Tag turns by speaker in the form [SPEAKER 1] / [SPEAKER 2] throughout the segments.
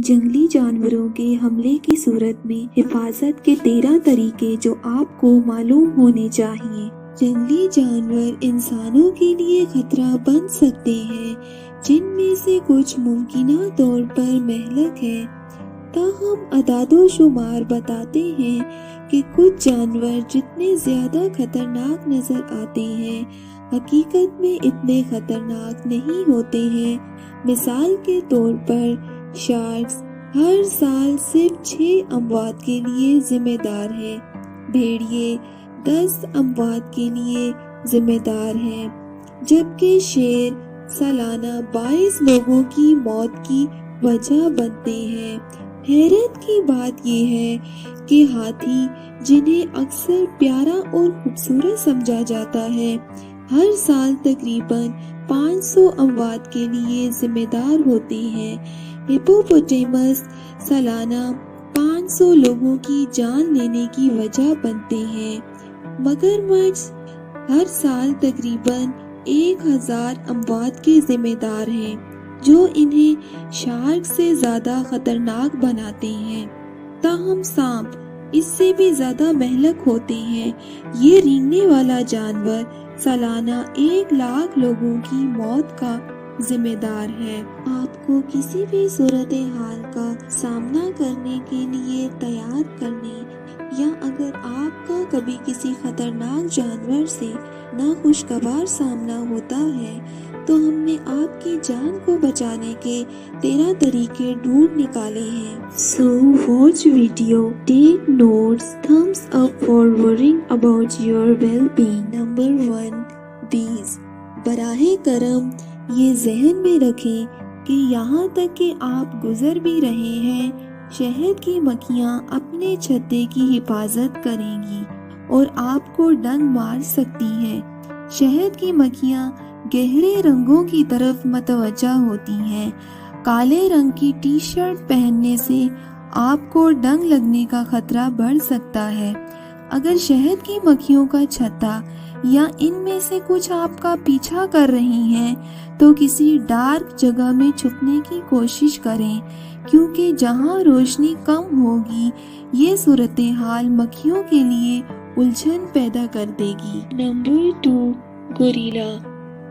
[SPEAKER 1] جنگلی جانوروں کے حملے کی صورت میں حفاظت کے 13 طریقے جو آپ کو معلوم ہونے چاہیے۔ جنگلی جانور انسانوں کے لیے خطرہ بن سکتے ہیں، جن میں سے کچھ ممکنہ طور پر مہلک ہیں۔ تاہم اعداد و شمار بتاتے ہیں کہ کچھ جانور جتنے زیادہ خطرناک نظر آتے ہیں، حقیقت میں اتنے خطرناک نہیں ہوتے ہیں۔ مثال کے طور پر شارکس ہر سال صرف 6 اموات کے لیے ذمہ دار ہیں، بھیڑیے 10 اموات کے لیے ذمہ دار ہیں، جبکہ شیر سالانہ 22 لوگوں کی موت کی وجہ بنتے ہیں۔ حیرت کی بات یہ ہے کہ ہاتھی، جنہیں اکثر پیارا اور خوبصورت سمجھا جاتا ہے، ہر سال تقریباً 500 اموات کے لیے ذمہ دار ہوتے ہیں۔ ہپوپوٹیمس سالانہ 500 لوگوں کی جان لینے کی وجہ بنتے ہیں۔ مگرمچھ ہر سال تقریباً 1000 اموات کے ذمہ دار ہیں، جو انہیں شارک سے زیادہ خطرناک بناتے ہیں۔ تاہم سانپ اس سے بھی زیادہ مہلک ہوتے ہیں۔ یہ رینگنے والا جانور سالانہ 1,00,000 لوگوں کی موت کا ذمہ دار ہے۔ آپ کو کسی بھی صورتحال کا سامنا کرنے کے لیے تیار کرنے، یا اگر آپ کا کبھی کسی خطرناک جانور سے ناخوشگوار سامنا ہوتا ہے، تو ہم نے آپ کی جان کو بچانے کے 13 طریقے ڈھونڈ نکالے ہیں۔ So watch video, take notes, thumbs up for worrying about your well-being. Number 1. Bees. براہ کرم یہ ذہن میں رکھیں کہ یہاں تک کہ آپ گزر بھی رہے ہیں، شہد کی مکھیاں اپنے چھتے کی حفاظت کریں گی اور آپ کو ڈنک مار سکتی ہیں۔ شہد کی مکھیاں گہرے رنگوں کی طرف متوجہ ہوتی ہیں۔ کالے رنگ کی ٹی شرٹ پہننے سے آپ کو ڈنک لگنے کا خطرہ بڑھ سکتا ہے۔ اگر شہد کی مکھیوں کا چھتا یا ان میں سے کچھ آپ کا پیچھا کر رہی ہیں، تو کسی ڈارک جگہ میں چھپنے کی کوشش کریں، کیونکہ جہاں روشنی کم ہوگی، یہ صورتحال مکھیوں کے لیے الجھن پیدا کر دے گی۔ نمبر 2. گوریلا.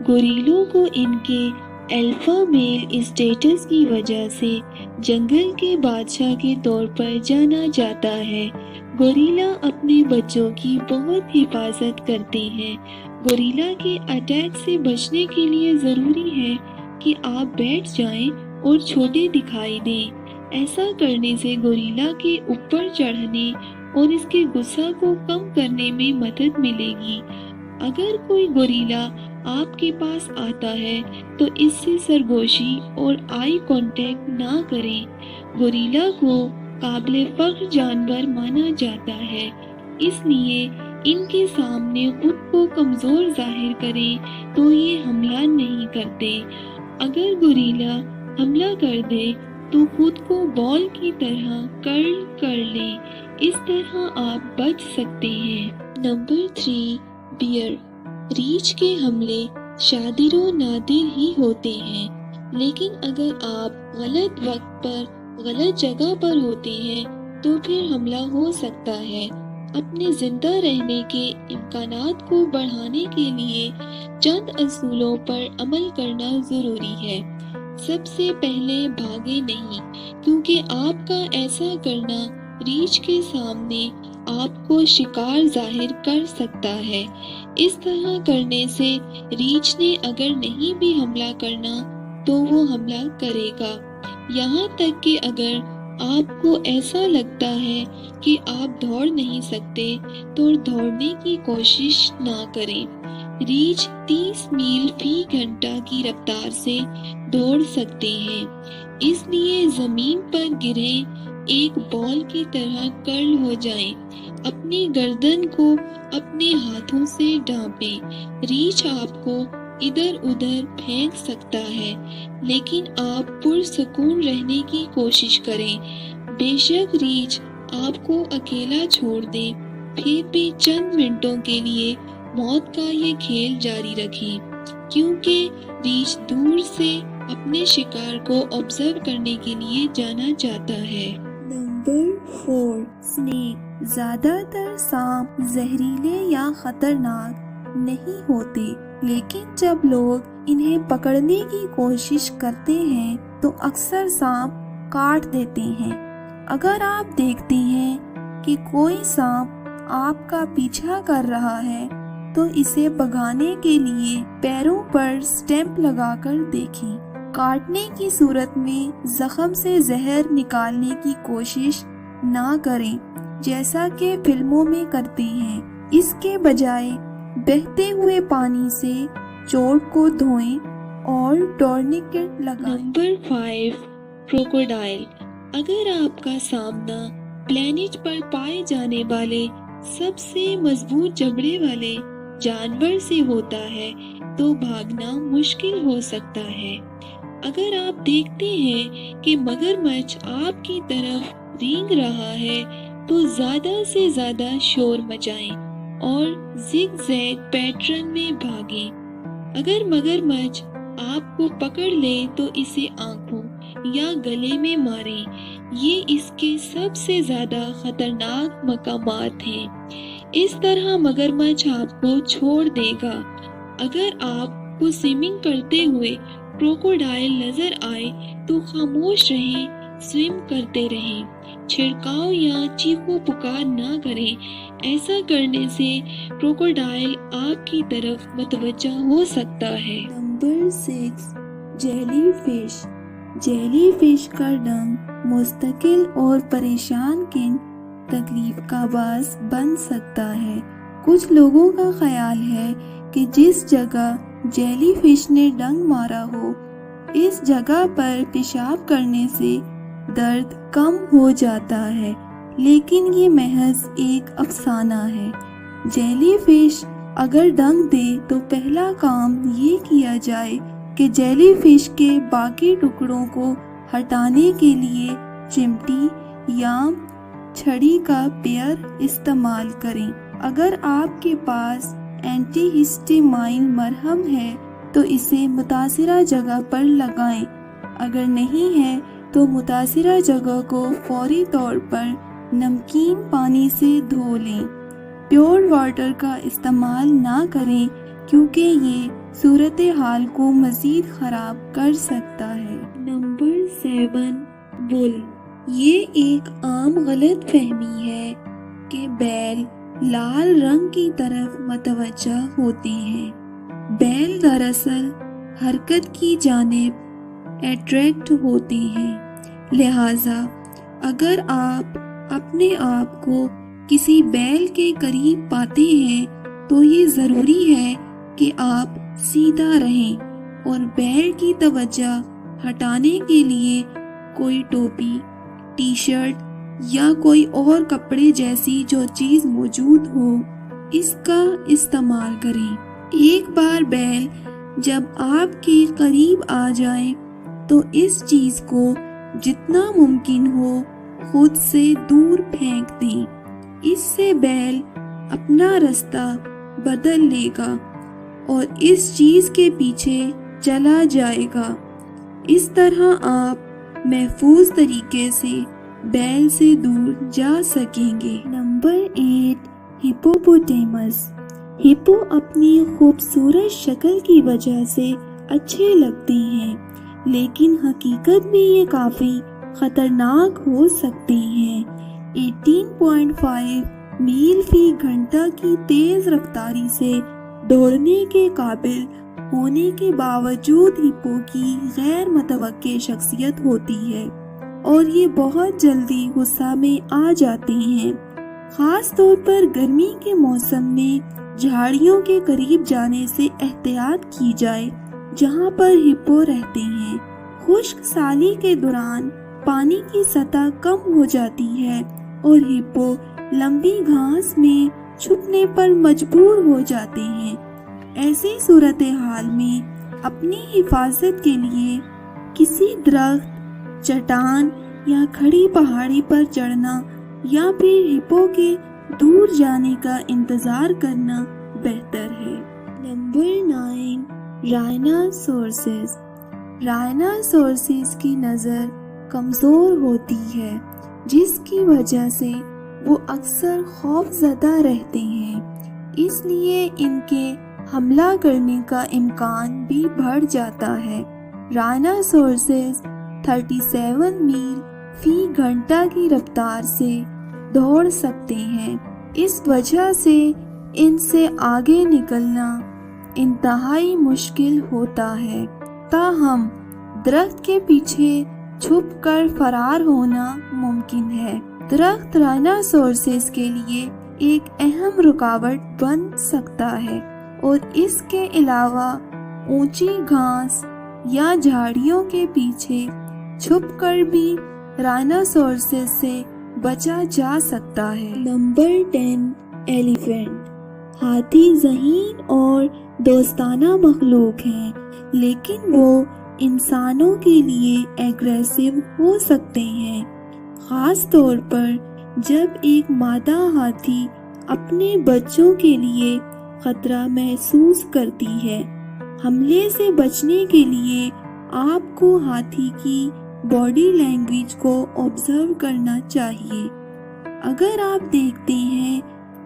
[SPEAKER 1] گوریلوں کو ان کے الفا میل اسٹیٹس کی وجہ سے جنگل کے بادشاہ کے طور پر جانا جاتا ہے۔ گوریلا اپنے بچوں کی بہت حفاظت کرتے ہیں۔ گوریلا کے اٹیک سے بچنے کے لیے ضروری ہے کہ آپ بیٹھ جائیں اور چھوٹے دکھائی دیں۔ ایسا کرنے سے گوریلا کے اوپر چڑھنے اور اس کے غصہ کو کم کرنے میں مدد ملے گی۔ اگر کوئی گوریلا آپ کے پاس آتا ہے تو اس سے سرگوشی اور آئی کانٹیکٹ نہ کریں۔ گوریلا کو قابل فخر جانور مانا جاتا ہے، اس لیے ان کے سامنے خود کو کمزور ظاہر کریں تو یہ حملہ نہیں کرتے۔ اگر گوریلا حملہ کر دے تو خود کو بال کی طرح کرل کر لیں، اس طرح آپ بچ سکتے ہیں۔ نمبر 3. بیئر. ریچھ کے حملے شادر و نادر ہی ہوتے ہیں، لیکن اگر آپ غلط وقت پر غلط جگہ پر ہوتے ہیں تو پھر حملہ ہو سکتا ہے۔ اپنے زندہ رہنے کے امکانات کو بڑھانے کے لیے چند اصولوں پر عمل کرنا ضروری ہے۔ سب سے پہلے بھاگے نہیں، کیونکہ آپ کا ایسا کرنا ریچھ کے سامنے آپ کو شکار ظاہر کر سکتا ہے۔ اس طرح کرنے سے ریچھ نے اگر نہیں بھی حملہ کرنا تو وہ حملہ کرے گا، یہاں تک کہ اگر آپ کو ایسا لگتا ہے کہ آپ دوڑ نہیں سکتے تو دوڑنے کی کوشش نہ کریں۔ ریچھ 30 میل فی گھنٹہ کی رفتار سے دوڑ سکتے ہیں، اس لیے زمین پر گریں، ایک بال کی طرح کرل ہو جائیں، اپنی گردن کو اپنے ہاتھوں سے ڈھانپیں۔ ریچھ آپ کو ادھر ادھر پھینک سکتا ہے، لیکن آپ پرسکون رہنے کی کوشش کریں۔ بے شک ریچھ آپ کو اکیلا چھوڑ دے، پھر بھی چند منٹوں کے لیے موت کا یہ کھیل جاری رکھیں، کیونکہ ریچھ دور سے اپنے شکار کو آبزرو کرنے کے لیے جانا چاہتا ہے۔ Number 4، snack. زیادہ تر سانپ زہریلے یا خطرناک نہیں ہوتے، لیکن جب لوگ انہیں پکڑنے کی کوشش کرتے ہیں تو اکثر سانپ کاٹ دیتے ہیں۔ اگر آپ دیکھتے ہیں کہ کوئی سانپ آپ کا پیچھا کر رہا ہے تو اسے بھگانے کے لیے پیروں پر سٹیمپ لگا کر دیکھیں۔ کاٹنے کی صورت میں زخم سے زہر نکالنے کی کوشش نہ کریں جیسا کہ فلموں میں کرتے ہیں، اس کے بجائے بہتے ہوئے پانی سے چوٹ کو دھوئیں اور ٹورنیکٹ لگائیں۔ Number 5، crocodile. اگر آپ کا سامنا پلانٹ پر پائے جانے والے سب سے مضبوط چمڑے والے جانور سے ہوتا ہے تو بھاگنا مشکل ہو سکتا ہے۔ اگر آپ دیکھتے ہیں کہ مگرمچھ آپ کی طرف رینگ رہا ہے تو زیادہ سے زیادہ شور مچائیں اور زگ زیگ پیٹرن میں بھاگیں۔ اگر مگرمچھ آپ کو پکڑ لے تو اسے آنکھوں یا گلے میں ماریں، یہ اس کے سب سے زیادہ خطرناک مقامات ہیں۔ اس طرح مگرمچھ آپ کو چھوڑ دے گا۔ اگر آپ کو سوئمنگ کرتے ہوئے کروکوڈائل نظر آئے تو خاموش رہیں، سوئم کرتے رہیں، چھڑکاؤ یا چیخو پکار نہ کریں۔ ایسا کرنے سے کروکوڈائل آپ کی طرف متوجہ ہو سکتا ہے۔ Number 6، jelly fish. Jelly fish کا ڈنگ مستقل اور پریشان کن تکلیف کا باعث بن سکتا ہے۔ کچھ لوگوں کا خیال ہے کہ جس جگہ جیلی فش نے ڈنگ مارا ہو اس جگہ پر پیشاب کرنے سے درد کم ہو جاتا ہے، لیکن یہ محض ایک افسانہ ہے۔ جیلی فش اگر ڈنگ دے تو پہلا کام یہ کیا جائے کہ جیلی فش کے باقی ٹکڑوں کو ہٹانے کے لیے چمٹی یا چھڑی کا پیئر استعمال کریں۔ اگر آپ کے پاس اینٹی ہسٹامائن مرہم ہے تو اسے متاثرہ جگہ پر لگائیں، اگر نہیں ہے تو متاثرہ جگہ کو فوری طور پر نمکین پانی سے دھو لیں۔ پیور واٹر کا استعمال نہ کریں کیونکہ یہ صورتحال کو مزید خراب کر سکتا ہے۔ نمبر 7، بل۔ یہ ایک عام غلط فہمی ہے کہ بیل لال رنگ کی طرف متوجہ ہوتے ہیں۔ بیل دراصل حرکت کی جانب اٹریکٹ ہوتے ہیں، لہٰذا اگر آپ اپنے آپ کو کسی بیل کے قریب پاتے ہیں تو یہ ضروری ہے کہ آپ سیدھا رہیں اور بیل کی توجہ ہٹانے کے لیے کوئی ٹوپی، ٹی شرٹ یا کوئی اور کپڑے جیسی جو چیز موجود ہو اس کا استعمال کریں۔ ایک بار بیل جب آپ کے قریب آ جائے تو اس چیز کو جتنا ممکن ہو خود سے دور پھینک دیں، اس سے بیل اپنا رستہ بدل لے گا اور اس چیز کے پیچھے چلا جائے گا۔ اس طرح آپ محفوظ طریقے سے بیل سے دور جا سکیں گے۔ نمبر 8، ہپوپوٹیمس۔ ہپو اپنی خوبصورت شکل کی وجہ سے اچھے لگتے ہیں، لیکن حقیقت میں یہ کافی خطرناک ہو سکتے ہیں۔ 18.5 میل فی گھنٹہ کی تیز رفتاری سے دوڑنے کے قابل ہونے کے باوجود ہپو کی غیر متوقع شخصیت ہوتی ہے اور یہ بہت جلدی غصہ میں آ جاتے ہیں، خاص طور پر گرمی کے موسم میں۔ جھاڑیوں کے قریب جانے سے احتیاط کی جائے جہاں پر ہپو رہتے ہیں۔ خشک سالی کے دوران پانی کی سطح کم ہو جاتی ہے اور ہپو لمبی گھاس میں چھپنے پر مجبور ہو جاتے ہیں۔ ایسی صورتحال میں اپنی حفاظت کے لیے کسی درخت، چٹان یا کھڑی پہاڑی پر چڑھنا یا پھر ہپو کے دور جانے کا انتظار کرنا بہتر ہے۔ نمبر 9، رائنوسورسز۔ رائناسورسز کی نظر کمزور ہوتی ہے، جس کی وجہ سے وہ اکثر خوف زدہ رہتے ہیں، اس لیے ان کے حملہ کرنے کا امکان بھی بڑھ جاتا ہے۔ رائناسورسز 37 میل فی گھنٹہ کی رفتار سے دوڑ سکتے ہیں، اس وجہ سے ان سے آگے نکلنا انتہائی مشکل ہوتا ہے، تاہم درخت کے پیچھے چھپ کر فرار ہونا ممکن ہے۔ درخت رائناسورسز کے لیے ایک اہم رکاوٹ بن سکتا ہے، اور اس کے علاوہ اونچی گھاس یا جھاڑیوں کے پیچھے چھپ کر بھی رائناسورسز سے بچا جا سکتا ہے۔ Number 10 elephant. ہاتھی ذہین اور دوستانہ مخلوق ہیں، لیکن وہ انسانوں کے لیے ایگریسو ہو سکتے ہیں، خاص طور پر جب ایک مادہ ہاتھی اپنے بچوں کے لیے خطرہ محسوس کرتی ہے۔ حملے سے بچنے کے لیے آپ کو ہاتھی کی باڈی لینگویج کو آبزرو کرنا چاہیے۔ اگر آپ دیکھتے ہیں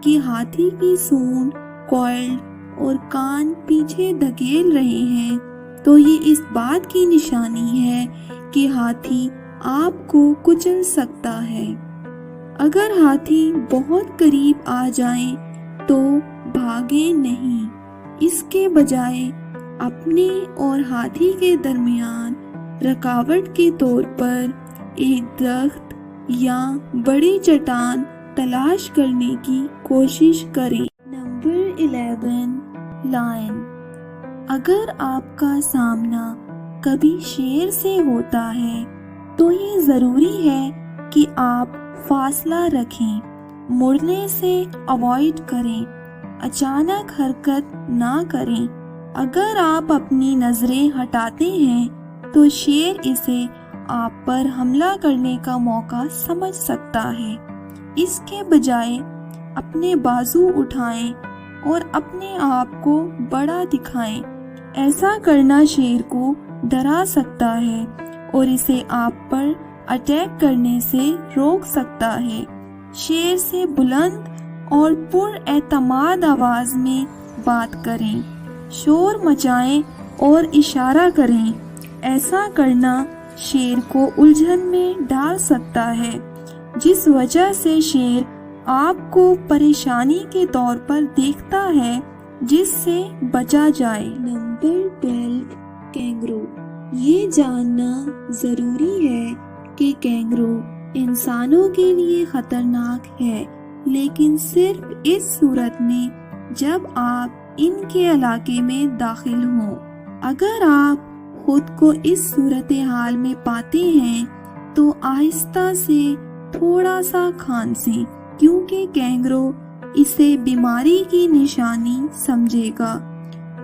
[SPEAKER 1] کہ ہاتھی کی سونڈ کوائلڈ اور کان پیچھے دھکیل رہے ہیں، تو یہ اس بات کی نشانی ہے کہ ہاتھی آپ کو کچل سکتا ہے۔ اگر ہاتھی بہت قریب آ جائیں تو بھاگیں نہیں، اس کے بجائے اپنے اور ہاتھی کے درمیان رکاوٹ کے طور پر ایک درخت یا بڑی چٹان تلاش کرنے کی کوشش کریں۔ Number 11 line. اگر آپ کا سامنا کبھی شیر سے ہوتا ہے تو یہ ضروری ہے کہ آپ فاصلہ رکھیں، مڑنے سے اوائڈ کریں، اچانک حرکت نہ کریں۔ اگر آپ اپنی نظریں ہٹاتے ہیں تو شیر اسے آپ پر حملہ کرنے کا موقع سمجھ سکتا ہے، اس کے بجائے اپنے بازو اٹھائیں اور اپنے آپ کو بڑا دکھائیں۔ ایسا کرنا شیر کو ڈرا سکتا ہے اور اسے آپ پر اٹیک کرنے سے روک سکتا ہے۔ شیر سے بلند اور پر اعتماد آواز میں بات کریں، شور مچائیں اور اشارہ کریں۔ ایسا کرنا شیر کو الجھن میں ڈال سکتا ہے، جس وجہ سے شیر آپ کو پریشانی کے طور پر دیکھتا ہے، جس سے بچا جائے۔ Number 12 kangaroo. یہ جاننا ضروری ہے کہ کینگرو انسانوں کے لیے خطرناک ہے، لیکن صرف اس صورت میں جب آپ ان کے علاقے میں داخل ہوں۔ اگر آپ خود کو اس صورتحال میں پاتے ہیں تو آہستہ سے تھوڑا سا کھانسیں، کیونکہ کینگرو اسے بیماری کی نشانی سمجھے گا،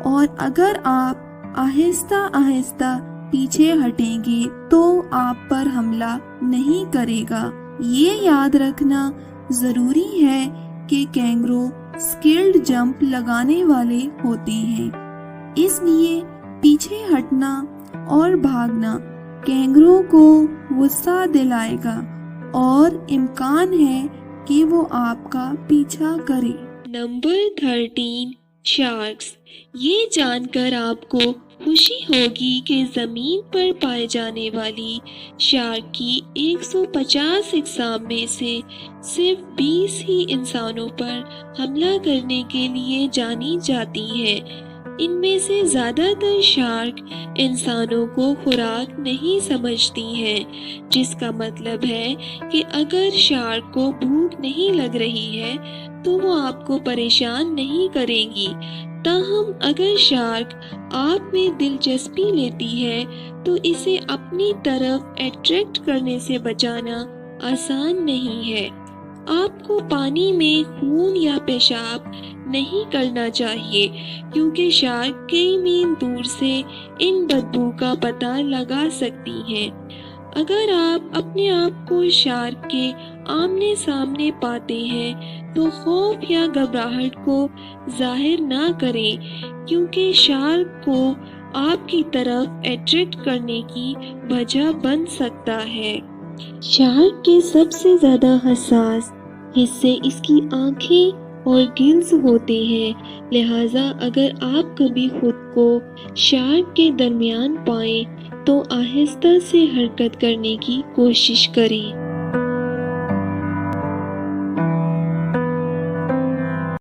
[SPEAKER 1] اور اگر آپ آہستہ آہستہ پیچھے ہٹیں گے تو آپ پر حملہ نہیں کرے گا۔ یہ یاد رکھنا ضروری ہے کہ کینگرو اسکلڈ جمپ لگانے والے ہوتے ہیں، اس لیے پیچھے ہٹنا اور بھاگنا کینگرو کو غصہ دلائے گا اور امکان ہے کہ وہ آپ کا پیچھا کرے۔ Number 13 sharks. یہ جان کر آپ کو خوشی ہوگی کہ زمین پر پائے جانے والی شارک کی 150 اقسام میں سے صرف 20 ہی انسانوں پر حملہ کرنے کے لیے جانی جاتی ہیں۔ ان میں سے زیادہ تر شارک انسانوں کو خوراک نہیں سمجھتی ہیں، جس کا مطلب ہے کہ اگر شارک کو بھوک نہیں لگ رہی ہے تو وہ آپ کو پریشان نہیں کرے گی۔ تاہم اگر شارک آپ میں دلچسپی لیتی ہے تو اسے اپنی طرف اٹریکٹ کرنے سے بچانا آسان نہیں ہے۔ آپ کو پانی میں خون یا پیشاب نہیں کرنا چاہیے، کیونکہ شارک کئی میل دور سے ان بدبو کا پتہ لگا سکتی ہیں۔ اگر آپ اپنے آپ کو شارک کے آمنے سامنے پاتے ہیں تو خوف یا گھبراہٹ کو ظاہر نہ کریں، کیونکہ شارک کو آپ کی طرف اٹریکٹ کرنے کی وجہ بن سکتا ہے۔ شارک کے سب سے زیادہ حساس حصے اس کی آنکھیں اور گلز ہوتے ہیں، لہٰذا اگر آپ کبھی خود کو شارک کے درمیان پائیں تو آہستہ سے حرکت کرنے کی کوشش کریں۔